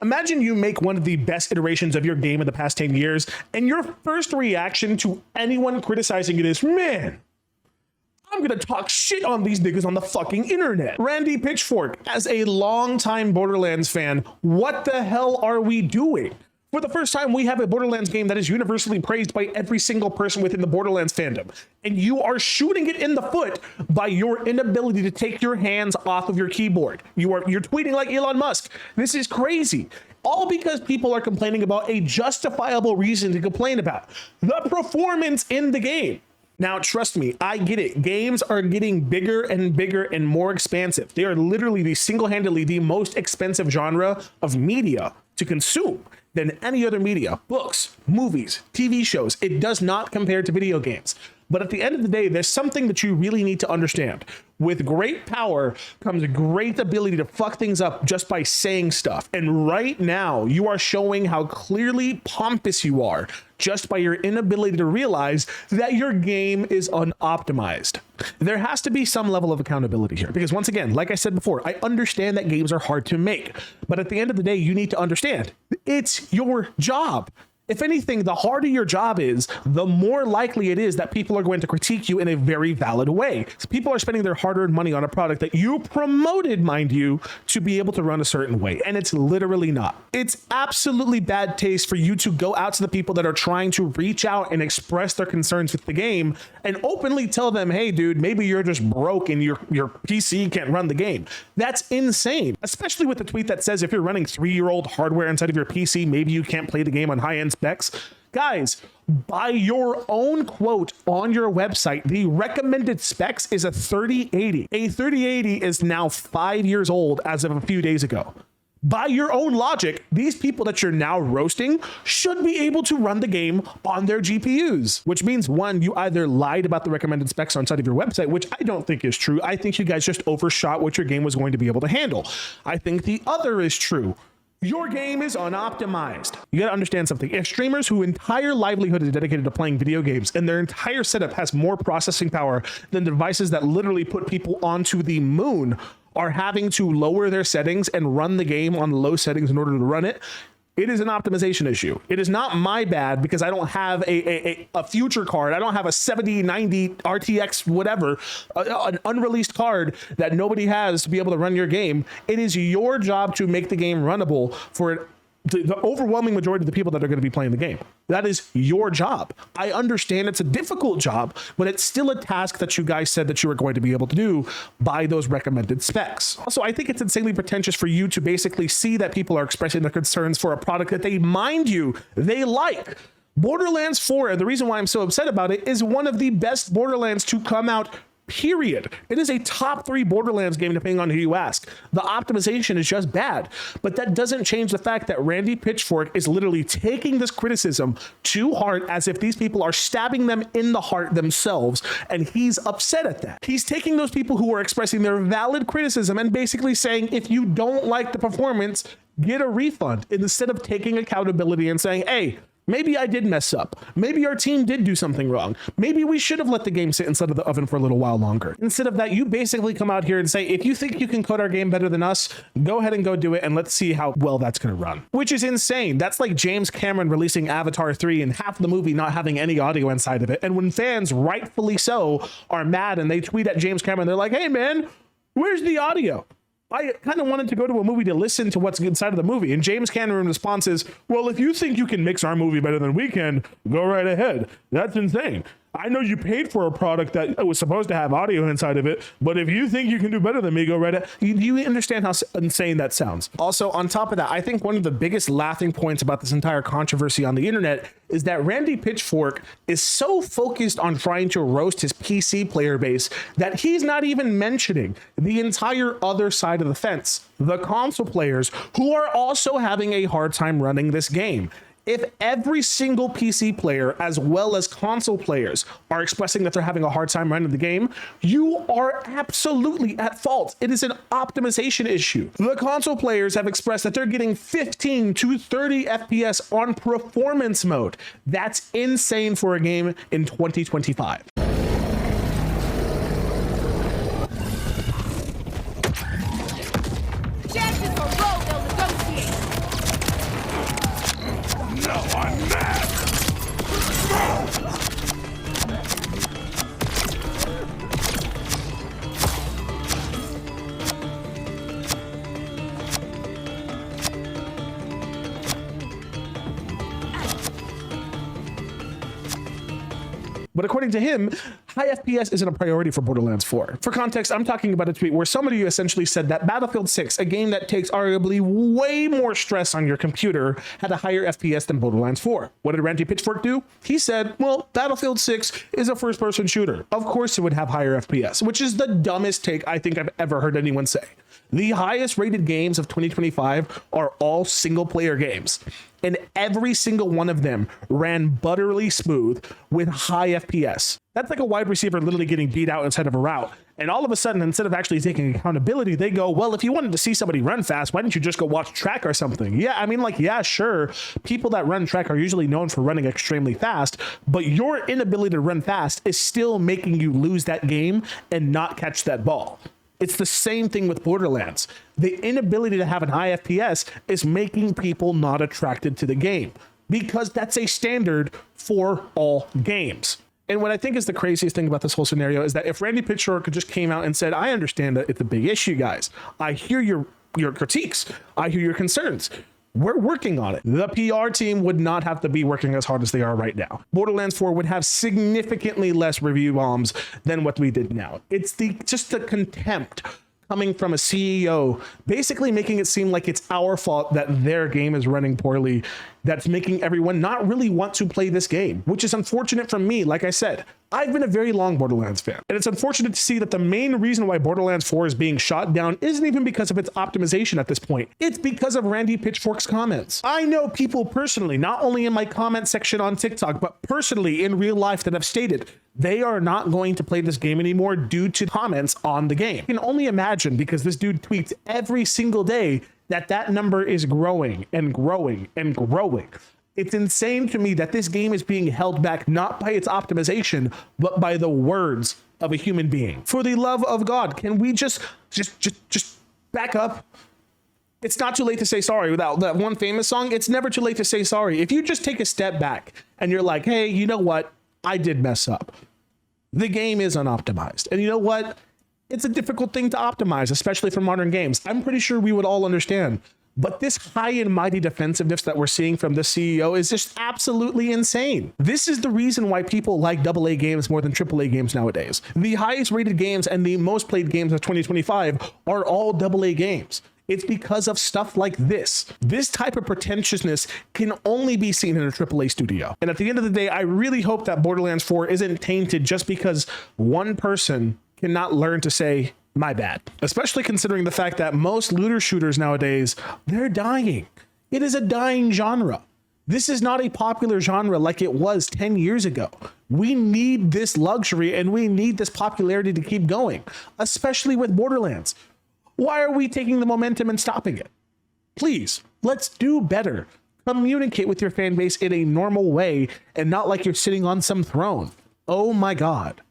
Imagine you make one of the best iterations of your game in the past 10 years, and your first reaction to anyone criticizing it is, man, I'm gonna talk shit on these niggas on the fucking internet. Randy Pitchfork, as a longtime Borderlands fan, what the hell are we doing? For the first time, we have a Borderlands game that is universally praised by every single person within the Borderlands fandom, and you are shooting it in the foot by your inability to take your hands off of your keyboard. You're tweeting like Elon Musk. This is crazy. All because people are complaining about a justifiable reason to complain about: the performance in the game. Now, trust me, I get it. Games are getting bigger and bigger and more expansive. They are literally single-handedly the most expensive genre of media to consume than any other media. Books, movies, TV shows. It does not compare to video games. But at the end of the day, there's something that you really need to understand. With great power comes a great ability to fuck things up just by saying stuff. And right now, you are showing how clearly pompous you are just by your inability to realize that your game is unoptimized. There has to be some level of accountability here, because once again, like I said before, I understand that games are hard to make, but at the end of the day, you need to understand it's your job. If anything, the harder your job is, the more likely it is that people are going to critique you in a very valid way. So people are spending their hard-earned money on a product that you promoted, mind you, to be able to run a certain way, and it's literally not. It's absolutely bad taste for you to go out to the people that are trying to reach out and express their concerns with the game and openly tell them, hey, dude, maybe you're just broke and your PC can't run the game. That's insane, especially with the tweet that says if you're running 3-year-old hardware inside of your PC, maybe you can't play the game on high-end specs. Guys, by your own quote on your website, the recommended specs is a 3080. A 3080 is now 5 years old as of a few days ago. By your own logic, these people that you're now roasting should be able to run the game on their GPUs, which means, one, you either lied about the recommended specs on inside of your website, which I don't think is true. I think you guys just overshot what your game was going to be able to handle. I think the other is true. Your game is unoptimized. You gotta understand something. If streamers whose entire livelihood is dedicated to playing video games and their entire setup has more processing power than devices that literally put people onto the moon are having to lower their settings and run the game on low settings in order to run it, it is an optimization issue. It is not my bad because I don't have a future card. I don't have a 7090 RTX whatever, an unreleased card that nobody has to be able to run your game. It is your job to make the game runnable for the overwhelming majority of the people that are going to be playing the game. That is your job. I understand it's a difficult job, but it's still a task that you guys said that you were going to be able to do by those recommended specs. Also, I think it's insanely pretentious for you to basically see that people are expressing their concerns for a product that they, mind you, they like. Borderlands 4, and the reason why I'm so upset about it, is one of the best Borderlands to come out, period. It is a top 3 Borderlands game, depending on who you ask. The optimization is just bad, but that doesn't change the fact that Randy Pitchfork is literally taking this criticism to heart as if these people are stabbing them in the heart themselves, and he's upset at that. He's taking those people who are expressing their valid criticism and basically saying, if you don't like the performance, get a refund, instead of taking accountability and saying, hey, maybe I did mess up. Maybe our team did do something wrong. Maybe we should have let the game sit inside of the oven for a little while longer. Instead of that, you basically come out here and say, if you think you can code our game better than us, go ahead and go do it, and let's see how well that's going to run. Which is insane. That's like James Cameron releasing Avatar 3 and half the movie not having any audio inside of it. And when fans, rightfully so, are mad and they tweet at James Cameron, they're like, hey man, where's the audio? I kind of wanted to go to a movie to listen to what's inside of the movie. And James Cameron's response is, well, if you think you can mix our movie better than we can, go right ahead. That's insane. I know you paid for a product that was supposed to have audio inside of it, but if you think you can do better than me, go right ahead. You understand how insane that sounds. Also, on top of that, I think one of the biggest laughing points about this entire controversy on the internet is that Randy Pitchfork is so focused on trying to roast his PC player base that he's not even mentioning the entire other side of the fence, the console players who are also having a hard time running this game. If every single PC player, as well as console players, are expressing that they're having a hard time running the game, you are absolutely at fault. It is an optimization issue. The console players have expressed that they're getting 15 to 30 FPS on performance mode. That's insane for a game in 2025. Champions are rogue, they'll negotiate. But according to him, high FPS isn't a priority for Borderlands 4. For context, I'm talking about a tweet where somebody essentially said that Battlefield 6, a game that takes arguably way more stress on your computer, had a higher FPS than Borderlands 4. What did Randy Pitchfork do? He said, well, Battlefield 6 is a first-person shooter. Of course it would have higher FPS, which is the dumbest take I think I've ever heard anyone say. The highest rated games of 2025 are all single-player games, and every single one of them ran butterly smooth with high FPS. That's like a wide receiver literally getting beat out inside of a route, and all of a sudden, instead of actually taking accountability, they go, well, if you wanted to see somebody run fast, why didn't you just go watch track or something? Yeah, I mean, like, yeah, sure, people that run track are usually known for running extremely fast, but your inability to run fast is still making you lose that game and not catch that ball. It's the same thing with Borderlands. The inability to have an high FPS is making people not attracted to the game because that's a standard for all games. And what I think is the craziest thing about this whole scenario is that if Randy Pitchfork just came out and said, I understand that it's a big issue, guys. I hear your critiques. I hear your concerns. We're working on it. The PR team would not have to be working as hard as they are right now. Borderlands 4 would have significantly less review bombs than what we did now. It's just the contempt coming from a CEO, basically making it seem like it's our fault that their game is running poorly, that's making everyone not really want to play this game, which is unfortunate for me. Like I said, I've been a very long Borderlands fan, and it's unfortunate to see that the main reason why Borderlands 4 is being shot down isn't even because of its optimization at this point. It's because of Randy Pitchfork's comments. I know people personally, not only in my comment section on TikTok, but personally in real life that have stated they are not going to play this game anymore due to comments on the game. You can only imagine, because this dude tweets every single day, that number is growing and growing and growing. It's insane to me that this game is being held back not by its optimization, but by the words of a human being. For the love of God, can we just back up? It's not too late to say sorry. Without that one famous song, it's never too late to say sorry. If you just take a step back and you're like, hey, you know what? I did mess up. The game is unoptimized. And you know what? It's a difficult thing to optimize, especially for modern games. I'm pretty sure we would all understand. But this high and mighty defensiveness that we're seeing from this CEO is just absolutely insane. This is the reason why people like AA games more than AAA games nowadays. The highest rated games and the most played games of 2025 are all AA games. It's because of stuff like this. This type of pretentiousness can only be seen in a AAA studio. And at the end of the day, I really hope that Borderlands 4 isn't tainted just because one person cannot learn to say, my bad. Especially considering the fact that most looter shooters nowadays, they're dying. It is a dying genre. This is not a popular genre like it was 10 years ago. We need this luxury and we need this popularity to keep going, especially with Borderlands. Why are we taking the momentum and stopping it? Please, let's do better. Communicate with your fan base in a normal way and not like you're sitting on some throne. Oh my God.